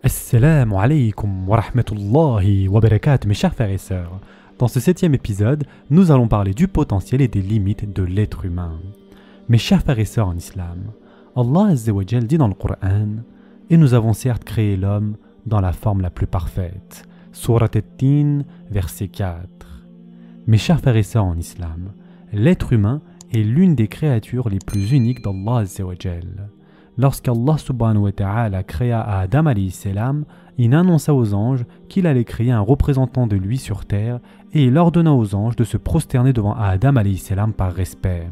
Assalamu alaikum wa rahmatullahi wa barakatuh, mes chers frères et sœurs. Dans ce 7e épisode, nous allons parler du potentiel et des limites de l'être humain. Mes chers frères et sœurs en islam, Allah Azza wa Jal dit dans le Coran « Et nous avons certes créé l'homme dans la forme la plus parfaite » Surat At-Tin, verset 4. Mes chers frères et sœurs en islam, l'être humain est l'une des créatures les plus uniques d'Allah Azza wa Jal. Lorsqu'Allah subhanahu wa ta'ala créa Adam alayhi salam, il annonça aux anges qu'il allait créer un représentant de lui sur terre et il ordonna aux anges de se prosterner devant Adam alayhi salam par respect.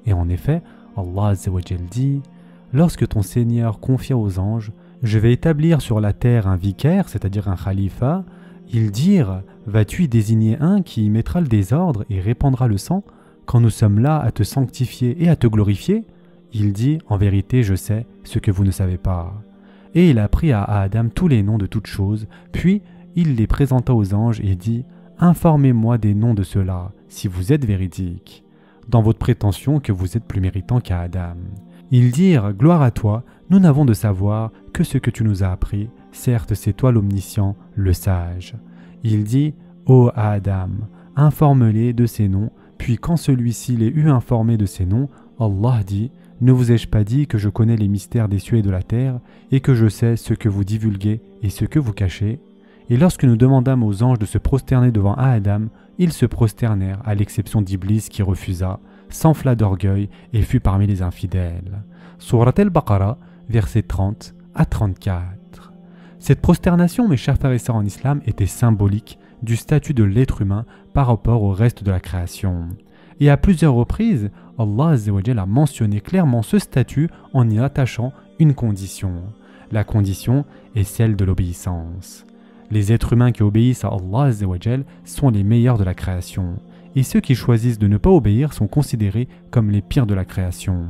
Et en effet, Allah azza wa jal dit « Lorsque ton Seigneur confia aux anges « Je vais établir sur la terre un vicaire, c'est-à-dire un khalifa », ils dirent « Vas-tu y désigner un qui y mettra le désordre et répandra le sang quand nous sommes là à te sanctifier et à te glorifier ?» Il dit « En vérité, je sais ce que vous ne savez pas. » Et il apprit à Adam tous les noms de toutes choses, puis il les présenta aux anges et dit « Informez-moi des noms de ceux-là, si vous êtes véridiques, dans votre prétention que vous êtes plus méritant qu'Adam. » Ils dirent « Gloire à toi, nous n'avons de savoir que ce que tu nous as appris, certes c'est toi l'omniscient, le sage. » Il dit « Ô Adam, informe-les de ces noms, puis quand celui-ci les eut informés de ces noms, Allah dit « Ne vous ai-je pas dit que je connais les mystères des cieux et de la terre, et que je sais ce que vous divulguez et ce que vous cachez ?» Et lorsque nous demandâmes aux anges de se prosterner devant Adam, ils se prosternèrent, à l'exception d'Iblis qui refusa, s'enfla d'orgueil et fut parmi les infidèles. Surat al-Baqarah, versets 30 à 34. Cette prosternation, mes chers frères et sœurs en islam, était symbolique du statut de l'être humain par rapport au reste de la création. Et à plusieurs reprises, Allah Azza wa Jal a mentionné clairement ce statut en y attachant une condition. La condition est celle de l'obéissance. Les êtres humains qui obéissent à Allah Azza wa Jal sont les meilleurs de la création, et ceux qui choisissent de ne pas obéir sont considérés comme les pires de la création.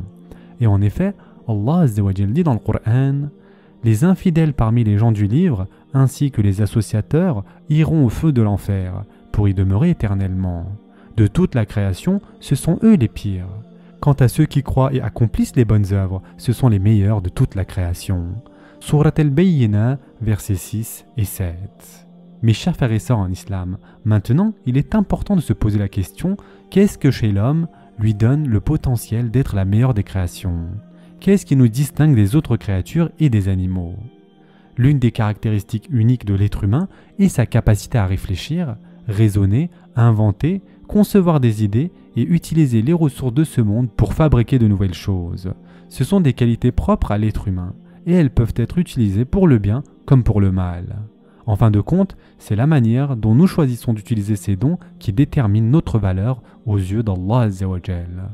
Et en effet, Allah Azza wa Jal dit dans le Coran « Les infidèles parmi les gens du livre, ainsi que les associateurs, iront au feu de l'enfer, pour y demeurer éternellement. » De toute la création, ce sont eux les pires. Quant à ceux qui croient et accomplissent les bonnes œuvres, ce sont les meilleurs de toute la création. Surat al-Bayyinah, versets 6 et 7. Mes chers frères et sœurs en islam, maintenant, il est important de se poser la question « Qu'est-ce que chez l'homme lui donne le potentiel d'être la meilleure des créations? Qu'est-ce qui nous distingue des autres créatures et des animaux ?» L'une des caractéristiques uniques de l'être humain est sa capacité à réfléchir, raisonner, inventer, concevoir des idées et utiliser les ressources de ce monde pour fabriquer de nouvelles choses. Ce sont des qualités propres à l'être humain et elles peuvent être utilisées pour le bien comme pour le mal. En fin de compte, c'est la manière dont nous choisissons d'utiliser ces dons qui détermine notre valeur aux yeux d'Allah Azza wa Jal.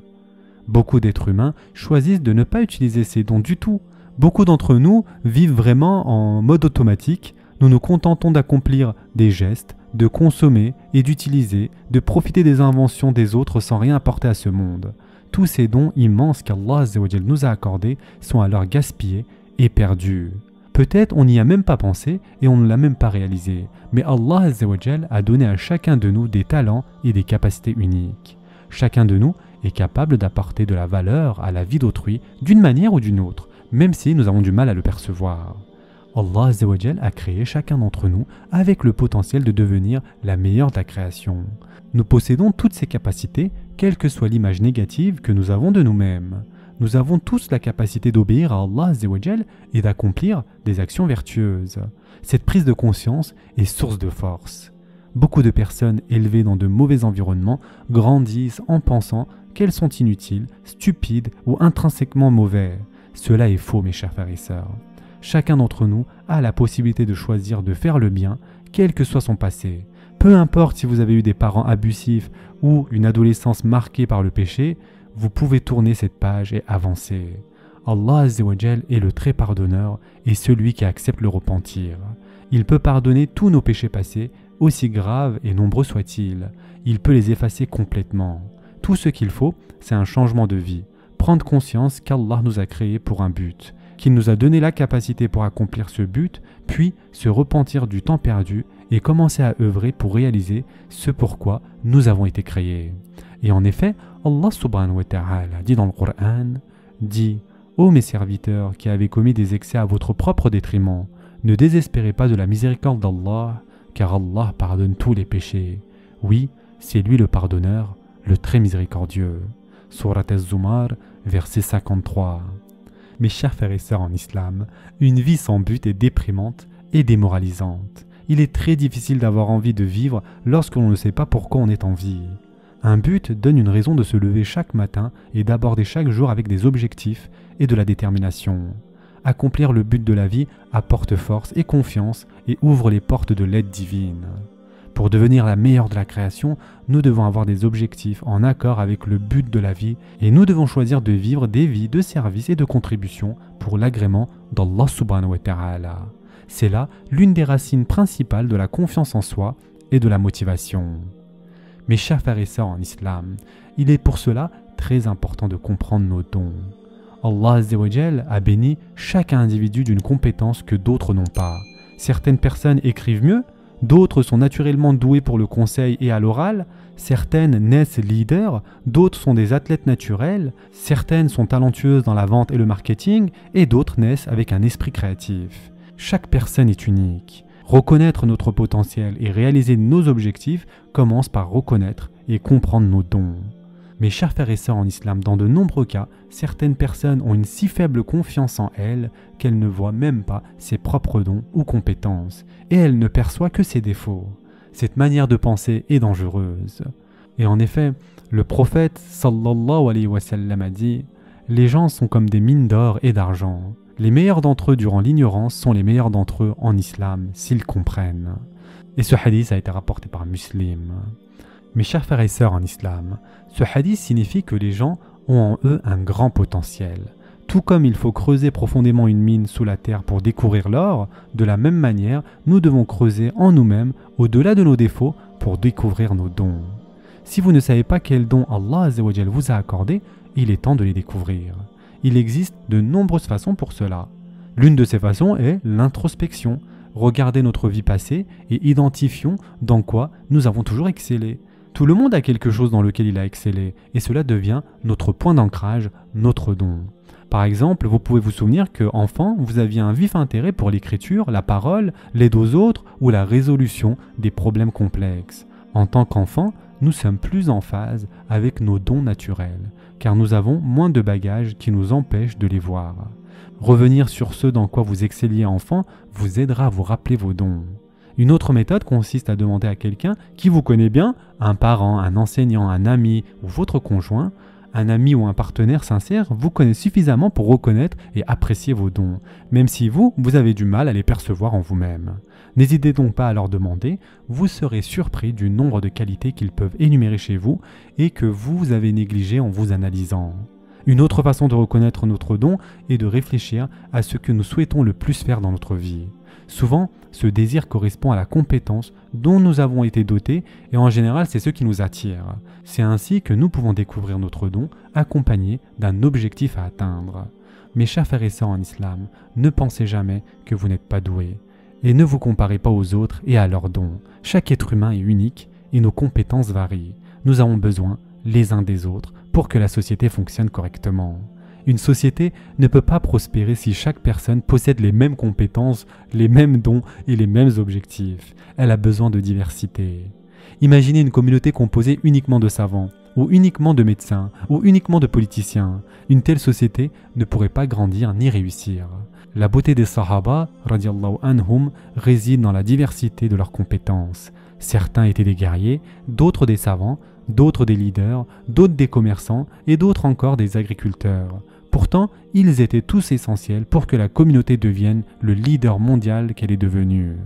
Beaucoup d'êtres humains choisissent de ne pas utiliser ces dons du tout. Beaucoup d'entre nous vivent vraiment en mode automatique. Nous nous contentons d'accomplir des gestes, de consommer et d'utiliser, de profiter des inventions des autres sans rien apporter à ce monde. Tous ces dons immenses qu'Allah Azza wa Jal nous a accordés sont alors gaspillés et perdus. Peut-être on n'y a même pas pensé et on ne l'a même pas réalisé, mais Allah Azza wa Jal a donné à chacun de nous des talents et des capacités uniques. Chacun de nous est capable d'apporter de la valeur à la vie d'autrui d'une manière ou d'une autre, même si nous avons du mal à le percevoir. Allah Azza wa Jal a créé chacun d'entre nous avec le potentiel de devenir la meilleure de la création. Nous possédons toutes ces capacités, quelle que soit l'image négative que nous avons de nous-mêmes. Nous avons tous la capacité d'obéir à Allah Azza wa Jal et d'accomplir des actions vertueuses. Cette prise de conscience est source de force. Beaucoup de personnes élevées dans de mauvais environnements grandissent en pensant qu'elles sont inutiles, stupides ou intrinsèquement mauvais. Cela est faux, mes chers frères et sœurs. Chacun d'entre nous a la possibilité de choisir de faire le bien, quel que soit son passé. Peu importe si vous avez eu des parents abusifs ou une adolescence marquée par le péché, vous pouvez tourner cette page et avancer. Allah Azza wa Jal est le très pardonneur et celui qui accepte le repentir. Il peut pardonner tous nos péchés passés, aussi graves et nombreux soient-ils. Il peut les effacer complètement. Tout ce qu'il faut, c'est un changement de vie. Prendre conscience qu'Allah nous a créés pour un but, qu'il nous a donné la capacité pour accomplir ce but, puis se repentir du temps perdu et commencer à œuvrer pour réaliser ce pourquoi nous avons été créés. Et en effet, Allah subhanahu wa ta'ala dit dans le Coran, dit « Ô mes serviteurs qui avez commis des excès à votre propre détriment, ne désespérez pas de la miséricorde d'Allah, car Allah pardonne tous les péchés. Oui, c'est lui le pardonneur, le très miséricordieux. Surat Az-Zumar, verset 53. Mes chers frères et sœurs en islam, une vie sans but est déprimante et démoralisante. Il est très difficile d'avoir envie de vivre lorsque l'on ne sait pas pourquoi on est en vie. Un but donne une raison de se lever chaque matin et d'aborder chaque jour avec des objectifs et de la détermination. Accomplir le but de la vie apporte force et confiance et ouvre les portes de l'aide divine. Pour devenir la meilleure de la création, nous devons avoir des objectifs en accord avec le but de la vie et nous devons choisir de vivre des vies de service et de contribution pour l'agrément d'Allah subhanahu wa ta'ala. C'est là l'une des racines principales de la confiance en soi et de la motivation. Mes chers frères et sœurs en islam, il est pour cela très important de comprendre nos dons. Allah Azza wa Jal a béni chaque individu d'une compétence que d'autres n'ont pas. Certaines personnes écrivent mieux, d'autres sont naturellement douées pour le conseil et à l'oral, certaines naissent leaders, d'autres sont des athlètes naturels, certaines sont talentueuses dans la vente et le marketing, et d'autres naissent avec un esprit créatif. Chaque personne est unique. Reconnaître notre potentiel et réaliser nos objectifs commence par reconnaître et comprendre nos dons. Mes chers frères et sœurs en islam, dans de nombreux cas, certaines personnes ont une si faible confiance en elles qu'elles ne voient même pas ses propres dons ou compétences, et elles ne perçoivent que ses défauts. Cette manière de penser est dangereuse. Et en effet, le prophète sallallahu alayhi wa sallam a dit « Les gens sont comme des mines d'or et d'argent. Les meilleurs d'entre eux durant l'ignorance sont les meilleurs d'entre eux en islam, s'ils comprennent. » Et ce hadith a été rapporté par Muslim. Mes chers frères et sœurs en islam, ce hadith signifie que les gens ont en eux un grand potentiel. Tout comme il faut creuser profondément une mine sous la terre pour découvrir l'or, de la même manière, nous devons creuser en nous-mêmes, au-delà de nos défauts, pour découvrir nos dons. Si vous ne savez pas quels dons Allah Azza wa Jal vous a accordés, il est temps de les découvrir. Il existe de nombreuses façons pour cela. L'une de ces façons est l'introspection. Regardez notre vie passée et identifions dans quoi nous avons toujours excellé. Tout le monde a quelque chose dans lequel il a excellé et cela devient notre point d'ancrage, notre don. Par exemple, vous pouvez vous souvenir qu'enfant, vous aviez un vif intérêt pour l'écriture, la parole, l'aide aux autres ou la résolution des problèmes complexes. En tant qu'enfant, nous sommes plus en phase avec nos dons naturels, car nous avons moins de bagages qui nous empêchent de les voir. Revenir sur ce dans quoi vous excelliez enfant vous aidera à vous rappeler vos dons. Une autre méthode consiste à demander à quelqu'un qui vous connaît bien, un parent, un enseignant, un ami ou votre conjoint, un ami ou un partenaire sincère vous connaît suffisamment pour reconnaître et apprécier vos dons, même si vous avez du mal à les percevoir en vous-même. N'hésitez donc pas à leur demander, vous serez surpris du nombre de qualités qu'ils peuvent énumérer chez vous et que vous avez négligées en vous analysant. Une autre façon de reconnaître notre don est de réfléchir à ce que nous souhaitons le plus faire dans notre vie. Souvent, ce désir correspond à la compétence dont nous avons été dotés et en général, c'est ce qui nous attire. C'est ainsi que nous pouvons découvrir notre don accompagné d'un objectif à atteindre. Mes chers frères et sœurs en islam, ne pensez jamais que vous n'êtes pas doués et ne vous comparez pas aux autres et à leurs dons. Chaque être humain est unique et nos compétences varient. Nous avons besoin les uns des autres pour que la société fonctionne correctement. Une société ne peut pas prospérer si chaque personne possède les mêmes compétences, les mêmes dons et les mêmes objectifs. Elle a besoin de diversité. Imaginez une communauté composée uniquement de savants, ou uniquement de médecins, ou uniquement de politiciens. Une telle société ne pourrait pas grandir ni réussir. La beauté des Sahaba, radiallahu anhum, réside dans la diversité de leurs compétences. Certains étaient des guerriers, d'autres des savants, d'autres des leaders, d'autres des commerçants et d'autres encore des agriculteurs. Pourtant, ils étaient tous essentiels pour que la communauté devienne le leader mondial qu'elle est devenue.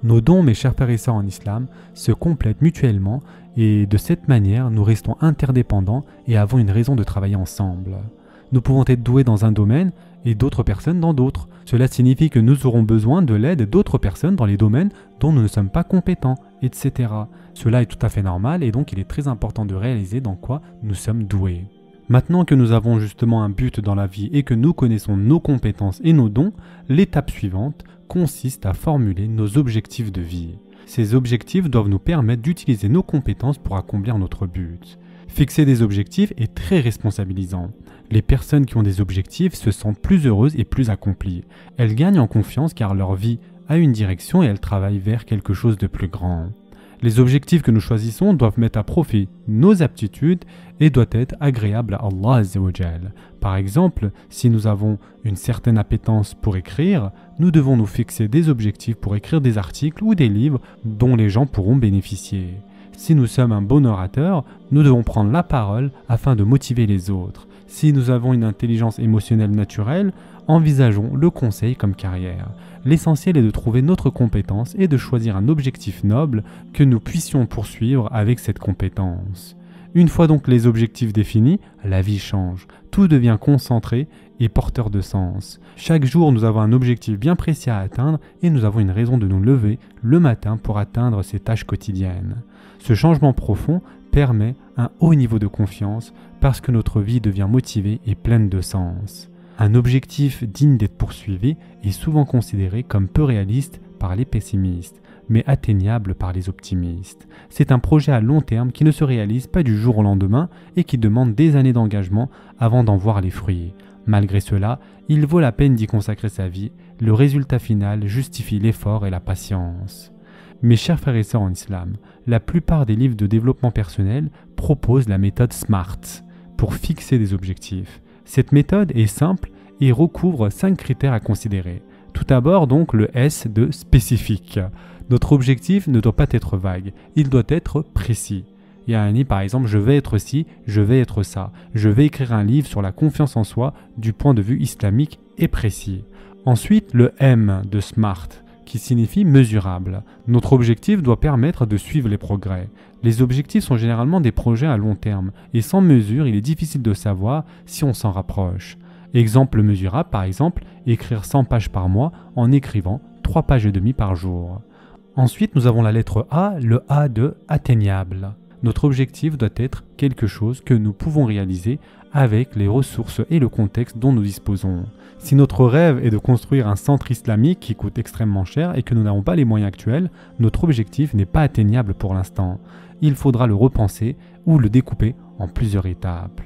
Nos dons, mes chers frères et sœurs en islam, se complètent mutuellement et de cette manière, nous restons interdépendants et avons une raison de travailler ensemble. Nous pouvons être doués dans un domaine et d'autres personnes dans d'autres. Cela signifie que nous aurons besoin de l'aide d'autres personnes dans les domaines dont nous ne sommes pas compétents, etc. Cela est tout à fait normal et donc il est très important de réaliser dans quoi nous sommes doués. Maintenant que nous avons justement un but dans la vie et que nous connaissons nos compétences et nos dons, l'étape suivante consiste à formuler nos objectifs de vie. Ces objectifs doivent nous permettre d'utiliser nos compétences pour accomplir notre but. Fixer des objectifs est très responsabilisant. Les personnes qui ont des objectifs se sentent plus heureuses et plus accomplies. Elles gagnent en confiance car leur vie a une direction et elles travaillent vers quelque chose de plus grand. Les objectifs que nous choisissons doivent mettre à profit nos aptitudes et doivent être agréables à Allah Azza wa Jal. Par exemple, si nous avons une certaine appétence pour écrire, nous devons nous fixer des objectifs pour écrire des articles ou des livres dont les gens pourront bénéficier. Si nous sommes un bon orateur, nous devons prendre la parole afin de motiver les autres. Si nous avons une intelligence émotionnelle naturelle, envisageons le conseil comme carrière. L'essentiel est de trouver notre compétence et de choisir un objectif noble que nous puissions poursuivre avec cette compétence. Une fois donc les objectifs définis, la vie change. Tout devient concentré et porteur de sens. Chaque jour, nous avons un objectif bien précis à atteindre et nous avons une raison de nous lever le matin pour atteindre ces tâches quotidiennes. Ce changement profond permet un haut niveau de confiance parce que notre vie devient motivée et pleine de sens. Un objectif digne d'être poursuivi est souvent considéré comme peu réaliste par les pessimistes, mais atteignable par les optimistes. C'est un projet à long terme qui ne se réalise pas du jour au lendemain et qui demande des années d'engagement avant d'en voir les fruits. Malgré cela, il vaut la peine d'y consacrer sa vie. Le résultat final justifie l'effort et la patience. Mes chers frères et sœurs en islam, la plupart des livres de développement personnel proposent la méthode SMART pour fixer des objectifs. Cette méthode est simple et recouvre 5 critères à considérer. Tout d'abord donc le S de spécifique. Notre objectif ne doit pas être vague, il doit être précis. Yani par exemple, je vais être ci, je vais être ça. Je vais écrire un livre sur la confiance en soi du point de vue islamique et précis. Ensuite, le M de SMART, qui signifie mesurable. Notre objectif doit permettre de suivre les progrès. Les objectifs sont généralement des projets à long terme, et sans mesure, il est difficile de savoir si on s'en rapproche. Exemple mesurable, par exemple, écrire 100 pages par mois en écrivant 3 pages et demie par jour. Ensuite, nous avons la lettre A, le A de atteignable. Notre objectif doit être quelque chose que nous pouvons réaliser avec les ressources et le contexte dont nous disposons. Si notre rêve est de construire un centre islamique qui coûte extrêmement cher et que nous n'avons pas les moyens actuels, notre objectif n'est pas atteignable pour l'instant. Il faudra le repenser ou le découper en plusieurs étapes.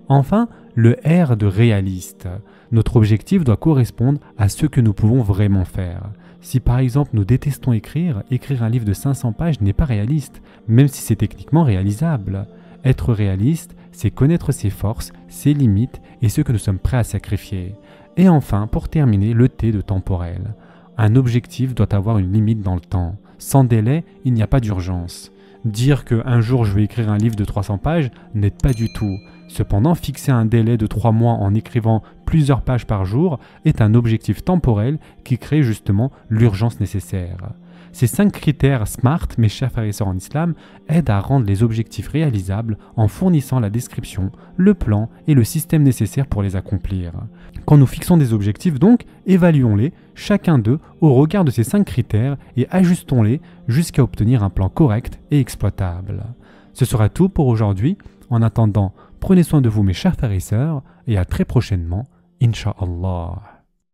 Enfin, le R de réaliste. Notre objectif doit correspondre à ce que nous pouvons vraiment faire. Si par exemple nous détestons écrire un livre de 500 pages n'est pas réaliste, même si c'est techniquement réalisable. Être réaliste, c'est connaître ses forces, ses limites et ce que nous sommes prêts à sacrifier. Et enfin, pour terminer, le T de temporel. Un objectif doit avoir une limite dans le temps. Sans délai, il n'y a pas d'urgence. Dire qu'un jour je vais écrire un livre de 300 pages n'aide pas du tout. Cependant, fixer un délai de 3 mois en écrivant plusieurs pages par jour est un objectif temporel qui crée justement l'urgence nécessaire. Ces 5 critères SMART, mes chers frères et sœurs en islam, aident à rendre les objectifs réalisables en fournissant la description, le plan et le système nécessaire pour les accomplir. Quand nous fixons des objectifs donc, évaluons-les, chacun d'eux, au regard de ces 5 critères et ajustons-les jusqu'à obtenir un plan correct et exploitable. Ce sera tout pour aujourd'hui. En attendant, prenez soin de vous mes chers frères et sœurs et à très prochainement, Inch'Allah.